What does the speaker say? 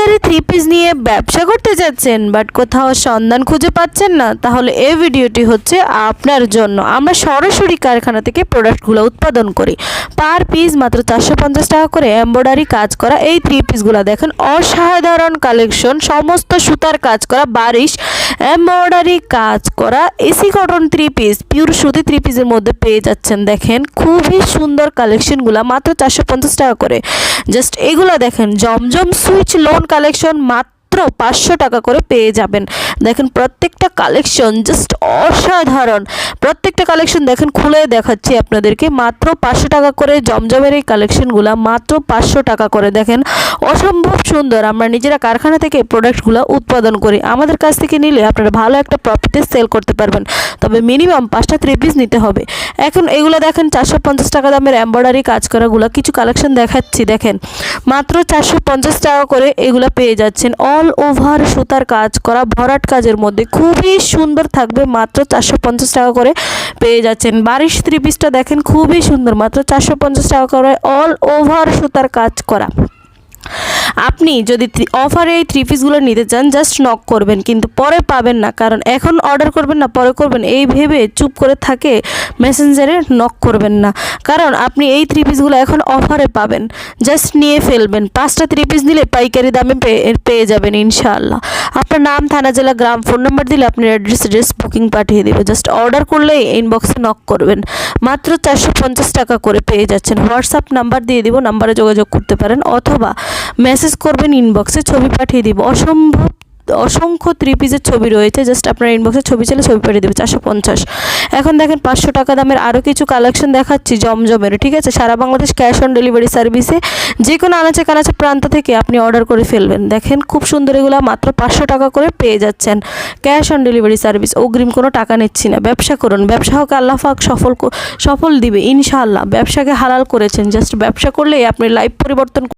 Luxury three piece নিয়ে ব্যবসা করতে যাচ্ছেন বাট কোথাও সন্ধান খুঁজে পাচ্ছেন না, তাহলে এই ভিডিওটি হচ্ছে আপনার জন্য। আমরা সরাসরি কারখানা থেকে প্রোডাক্টগুলো উৎপাদন করি। পার পিস মাত্র 450 টাকা করে এমব্রয়ডারি কাজ করা এই থ্রি পিসগুলো দেখেন, অসাধারণ কালেকশন। সমস্ত সুতার কাজ করা, বারিশ এমব্রয়ডারি কাজ করা AC cotton three piece, pure সুতি থ্রি পিসের মধ্যে পেয়ে যাচ্ছেন। দেখেন খুবই সুন্দর কালেকশনগুলো, মাত্র 450 টাকা করে। জাস্ট এগুলো দেখেন, জমজম সুইচ লোন কালেকশন মাত্র 500 টাকা করে পেয়ে যাবেন। দেখেন প্রত্যেকটা কালেকশন জাস্ট অসাধারণ। প্রত্যেকটা কালেকশন দেখেন, খুলে দেখাচ্ছি আপনাদেরকে। মাত্র 500 টাকা করে জমজমের এই কালেকশনগুলো মাত্র 500 টাকা করে। দেখেন অসম্ভব সুন্দর। আমরা নিজেরা কারখানা থেকে প্রোডাক্টগুলো উৎপাদন করি। আমাদের কাছ থেকে নিলে আপনারা ভালো একটা প্রফিটে সেল করতে পারবেন, তবে মিনিমাম 5টা থ্রি পিস নিতে হবে। এখন এগুলো দেখেন 450 টাকা দামের এমব্রয়ডারি কাজ করাগুলো কিছু কালেকশন দেখাচ্ছি। দেখেন মাত্র 450 টাকা করে এগুলো পেয়ে যাচ্ছেন। অল ওভার সুতার কাজ করা ভরাট কাজের মধ্যে খুবই সুন্দর থাকবে, মাত্র 450 টাকা করে পেয়ে যাচ্ছেন। বারিশ থ্রি পিসটা দেখেন খুবই সুন্দর, মাত্র 450 টাকা করে অল ওভার সুতার কাজ করা। আপনি যদি অফারে এই থ্রি পিসগুলো নিতে চান জাস্ট নক করবেন, কিন্তু পরে পাবেন না। কারণ এখন অর্ডার করবেন না পরে করবেন এই ভেবে চুপ করে থাকে মেসেঞ্জারে নক করবেন না, কারণ আপনি এই থ্রি পিসগুলো এখন অফারে পাবেন। জাস্ট নিয়ে ফেলবেন। 5টা থ্রি পিস নিলে পাইকারি দামে পেয়ে যাবেন ইনশাআল্লাহ। আপনার নাম, থানা, জেলা, গ্রাম, ফোন নাম্বার দিলে আপনার অ্যাড্রেস বুকিং পাঠিয়ে দেবে। জাস্ট অর্ডার করলেই ইনবক্সে নক করবেন। মাত্র 450 টাকা করে পেয়ে যাচ্ছেন। হোয়াটসঅ্যাপ নাম্বার দিয়ে দিব, নাম্বারে যোগাযোগ করতে পারেন, অথবা মেসেজ করবেন, ইনবক্সে ছবি পাঠিয়ে দিব। অসংখ্য থ্রি পিসের ছবি রয়েছে, জাস্ট আপনার ইনবক্সে ছবি চাইলে ছবি পাঠিয়ে দেবে। 450। এখন দেখেন 500 টাকা দামের আরও কিছু কালেকশন দেখাচ্ছি জমজমের, ঠিক আছে। সারা বাংলাদেশ ক্যাশ অন ডেলিভারি সার্ভিসে যে কোনো আনাচে কানাচে প্রান্ত থেকে আপনি অর্ডার করে ফেলবেন। দেখেন খুব সুন্দর, এগুলো মাত্র 500 টাকা করে পেয়ে যাচ্ছেন। ক্যাশ অন ডেলিভারি সার্ভিস, অগ্রিম কোনো টাকা নিচ্ছি না। ব্যবসা করুন, ব্যবসা হোক আল্লাহ পাক সফল দিবে ইনশাআল্লাহ। ব্যবসাকে হালাল করেছেন, জাস্ট ব্যবসা করলেই আপনি লাইফ পরিবর্তন